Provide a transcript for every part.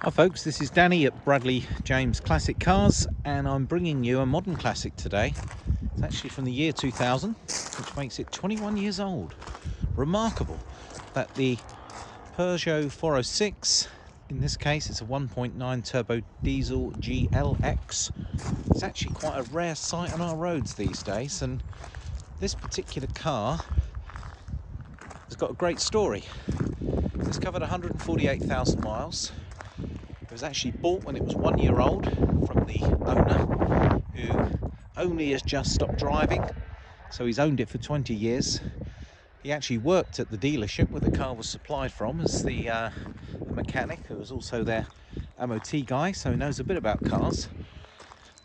Hi folks, this is Danny at Bradley James Classic Cars, and I'm bringing you a modern classic today. It's actually from the year 2000, which makes it 21 years old. Remarkable that the Peugeot 406, in this case it's a 1.9 turbo diesel GLX, it's actually quite a rare sight on our roads these days, and this particular car has got a great story. It's covered 148,000 miles. It was actually bought when it was 1 year old from the owner, who only has just stopped driving, so he's owned it for 20 years. He actually worked at the dealership where the car was supplied from as the mechanic, who was also their MOT guy, so he knows a bit about cars.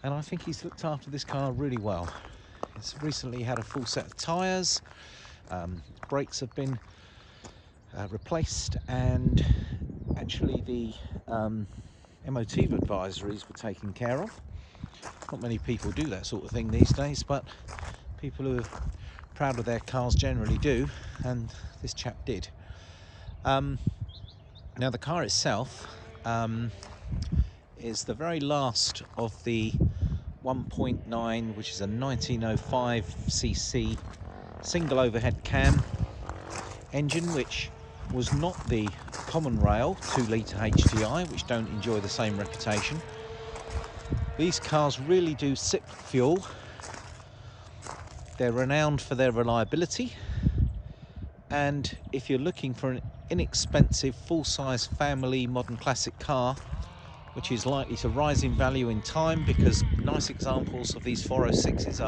And I think he's looked after this car really well. It's recently had a full set of tyres, brakes have been replaced, and actually the MOT advisories were taken care of. Not many people do that sort of thing these days, but people who are proud of their cars generally do, and this chap did. Now the car itself is the very last of the 1.9, which is a 1905cc single overhead cam engine, which was not the common rail 2-litre HDI, which don't enjoy the same reputation. These cars really do sip fuel. They're renowned for their reliability, and if you're looking for an inexpensive full-size family modern classic car which is likely to rise in value in time, because nice examples of these 406s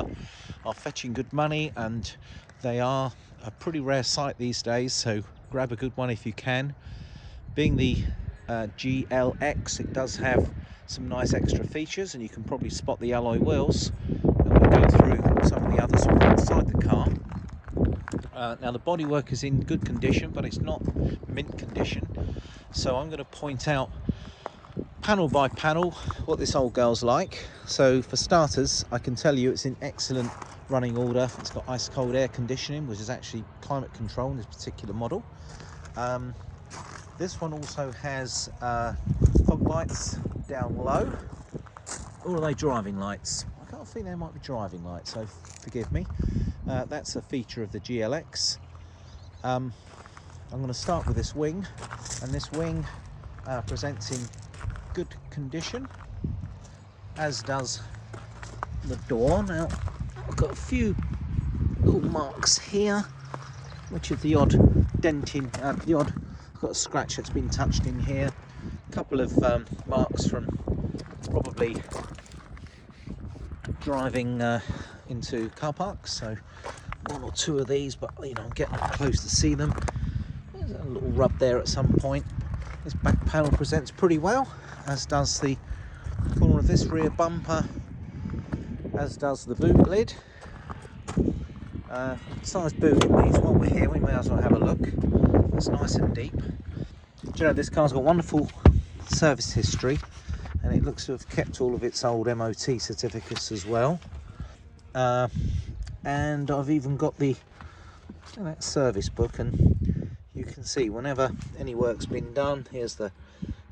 are fetching good money, and they are a pretty rare sight these days, so grab a good one if you can. Being the GLX, it does have some nice extra features, and you can probably spot the alloy wheels, and we'll go through some of the others inside the car. Now the bodywork is in good condition, but it's not mint condition, so I'm going to point out panel by panel what this old girl's like. So for starters, I can tell you it's in excellent running order. It's got ice cold air conditioning, which is actually climate control in this particular model. This one also has fog lights down low. Or are they driving lights? I can't think they might be driving lights, so forgive me. That's a feature of the GLX. I'm going to start with this wing, and this wing presents in good condition, as does the door. Now I've got a few little marks here, which is the odd denting, I've got a scratch that's been touched in here, a couple of marks from probably driving into car parks, so one or two of these, but you know, I'm getting up close to see them. There's a little rub there at some point. This back panel presents pretty well, as does the corner of this rear bumper, as does the boot lid. Size boot in these, while we're here we may as well have a look. It's nice and deep. Do you know, this car's got wonderful service history, and it looks to have kept all of its old MOT certificates as well. And I've even got that service book, and you can see whenever any work's been done. Here's the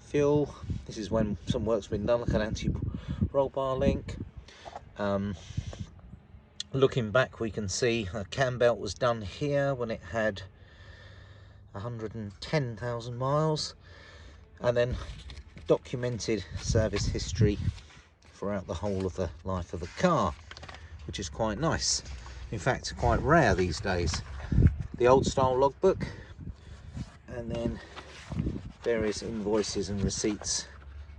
fuel. This is when some work's been done, like an anti-roll bar link. Looking back, we can see a cam belt was done here when it had 110,000 miles, and then documented service history throughout the whole of the life of the car, which is quite nice. In fact, quite rare these days. The old style logbook, and then various invoices and receipts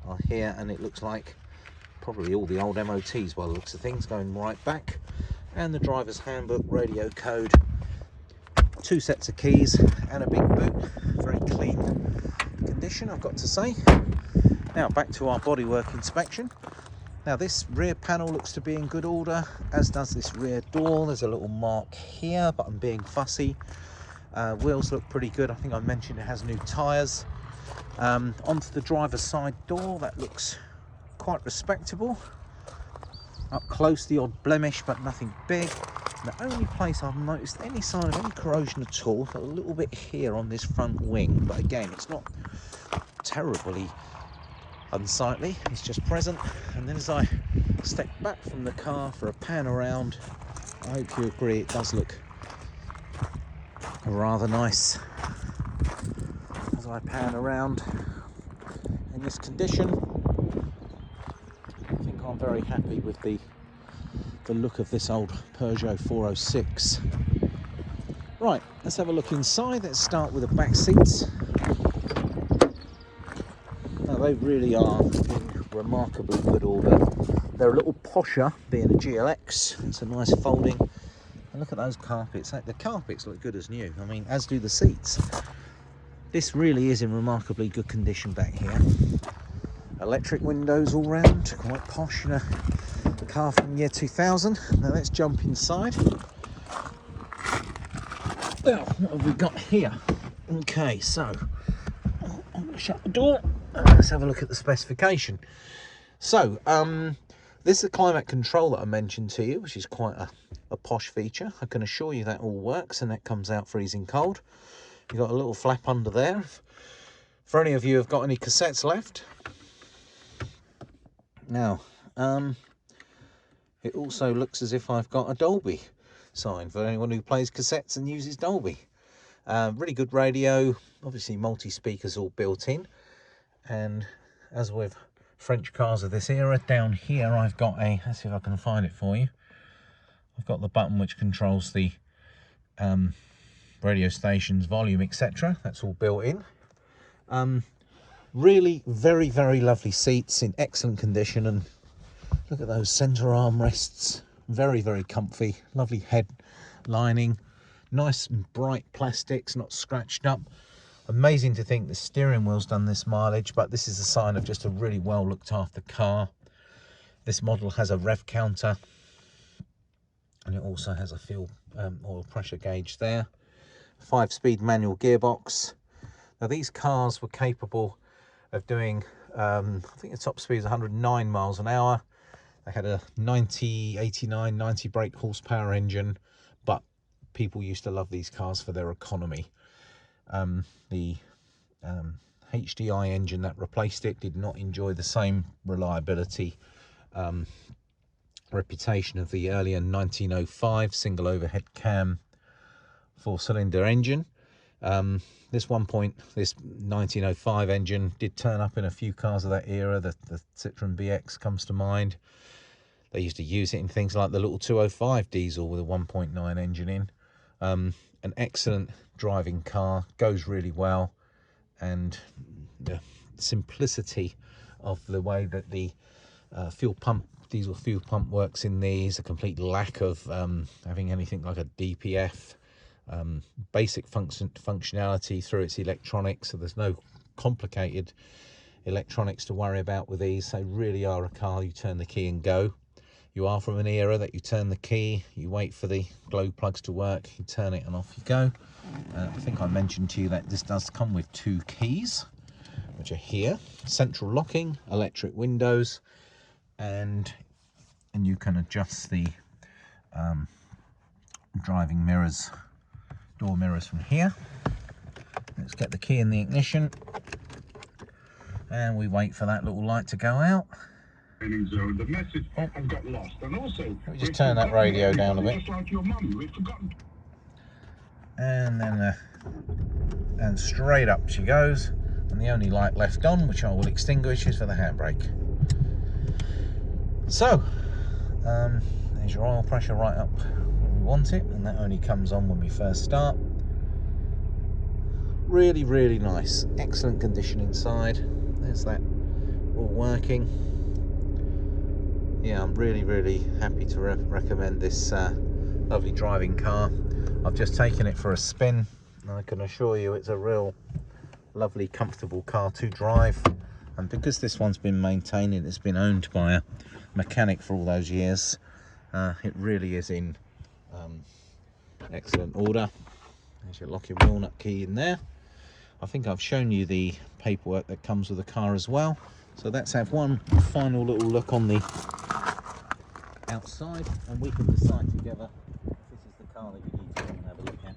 are here, and it looks like probably all the old MOTs by the looks of things, going right back. And the driver's handbook, radio code, 2 sets of keys, and a big boot. Very clean condition, I've got to say. Now back to our bodywork inspection. Now this rear panel looks to be in good order, as does this rear door. There's a little mark here, but I'm being fussy. Wheels look pretty good. I think I mentioned it has new tyres. Onto the driver's side door, that looks quite respectable. Up close, the odd blemish, but nothing big. The only place I've noticed any sign of any corrosion at all, a little bit here on this front wing, but again, it's not terribly unsightly, it's just present. And then as I step back from the car for a pan around, I hope you agree it does look rather nice as I pan around in this condition. I think I'm very happy with the look of this old Peugeot 406. Right, let's have a look inside. Let's start with the back seats. Now they really are in remarkably good order. They're a little posher, being a GLX. It's a nice folding. And look at those carpets. The carpets look good as new. I mean, as do the seats. This really is in remarkably good condition back here. Electric windows all round, quite posh in a car from the year 2000. Now let's jump inside. Well, what have we got here? Okay, so I'm going to shut the door. Let's have a look at the specification. So, this is the climate control that I mentioned to you, which is quite a posh feature. I can assure you that all works, and that comes out freezing cold. You've got a little flap under there. For any of you who have got any cassettes left. Now, it also looks as if I've got a Dolby sign for anyone who plays cassettes and uses Dolby. Really good radio, obviously multi-speakers all built in. And as with French cars of this era, down here I've got let's see if I can find it for you. I've got the button which controls the radio station's volume, etc. That's all built in. Really very, very lovely seats in excellent condition, and look at those centre armrests. Very, very comfy. Lovely head lining. Nice and bright plastics, not scratched up. Amazing to think the steering wheel's done this mileage, but this is a sign of just a really well looked after car. This model has a Rev Counter, and it also has a fuel oil pressure gauge there. 5-speed manual gearbox. Now these cars were capable of doing, I think the top speed is 109 miles an hour. They had a 89, 90 brake horsepower engine, but people used to love these cars for their economy. The HDI engine that replaced it did not enjoy the same reliability reputation of the earlier 1905 single overhead cam 4-cylinder engine. This 1905 engine did turn up in a few cars of that era. The Citroen BX comes to mind. They used to use it in things like the little 205 diesel with a 1.9 engine in. An excellent driving car, goes really well, and the simplicity of the way that the diesel fuel pump works in these, a complete lack of having anything like a DPF. Basic functionality through its electronics, so there's no complicated electronics to worry about with these. They really are a car you turn the key and go. You are from an era that you turn the key, you wait for the glow plugs to work, you turn it and off you go. I think I mentioned to you that this does come with 2 keys, which are here. Central locking, electric windows, and you can adjust the driving mirrors, door mirrors from here. Let's get the key in the ignition, and we wait for that little light to go out. Zone, the message has got lost, and also let me just turn that radio down a bit. Just like your mum, we've forgotten. And then and straight up she goes, and the only light left on, which I will extinguish, is for the handbrake. So there's your oil pressure right up when we want it, and that only comes on when we first start. Really, really nice, excellent condition inside. There's that all working. Yeah, I'm really, really happy to recommend this lovely driving car. I've just taken it for a spin, and I can assure you it's a real lovely, comfortable car to drive. And because this one's been maintained and it's been owned by a mechanic for all those years, it really is in excellent order. There's your locking walnut key in there. I think I've shown you the paperwork that comes with the car as well. So let's have one final little look on the outside, and we can decide together if this is the car that you need to come and have a look at.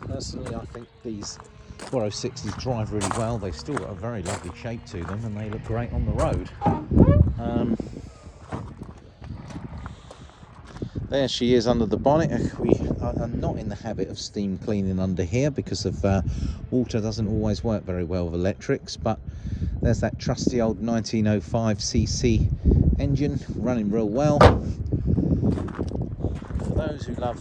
Personally, I think these 406s drive really well. They've still got a very lovely shape to them, and they look great on the road. There she is under the bonnet. We are not in the habit of steam cleaning under here because of water doesn't always work very well with electrics, but there's that trusty old 1905cc engine running real well. For those who love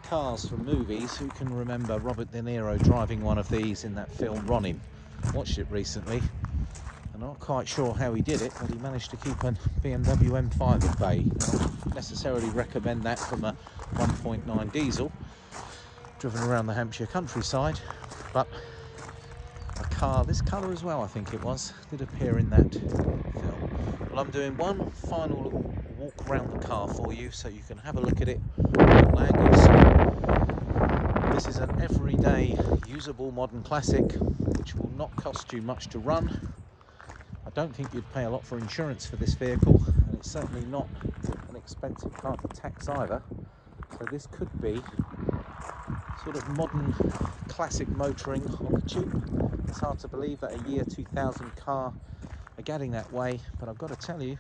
cars from movies, who can remember Robert De Niro driving one of these in that film Ronin? Watched it recently. I'm not quite sure how he did it, but he managed to keep a BMW M5 at bay. I don't necessarily recommend that from a 1.9 diesel driven around the Hampshire countryside, but a car, this colour as well I think it was, did appear in that film. Well, I'm doing one final little walk around the car for you so you can have a look at it at land use. This is an everyday usable modern classic which will not cost you much to run. I don't think you'd pay a lot for insurance for this vehicle, and it's certainly not an expensive car to tax either. So this could be sort of modern classic motoring on the tube. It's hard to believe that a year 2000 car are getting that way, but I've got to tell you,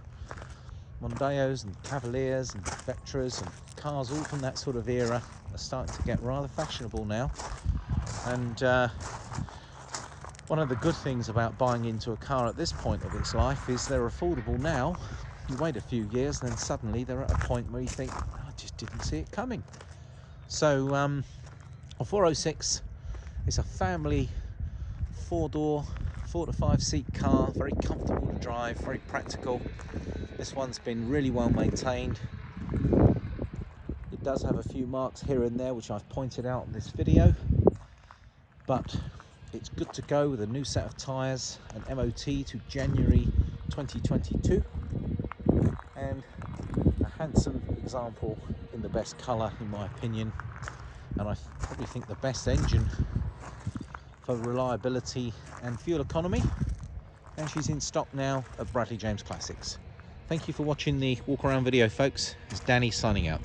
Mondeos and Cavaliers and Vectras and cars all from that sort of era are starting to get rather fashionable now. And one of the good things about buying into a car at this point of its life is they're affordable now. You wait a few years and then suddenly they're at a point where you think, oh, I just didn't see it coming. So a 406 is a family 4-door, 4 to 5 seat car, very comfortable to drive, very practical. This one's been really well maintained. It does have a few marks here and there which I've pointed out in this video, but it's good to go with a new set of tyres, an MOT to January 2022, and a handsome example in the best colour in my opinion, and I probably think the best engine for reliability and fuel economy, and she's in stock now at Bradley James Classics. Thank you for watching the walk around video folks. It's Danny signing out.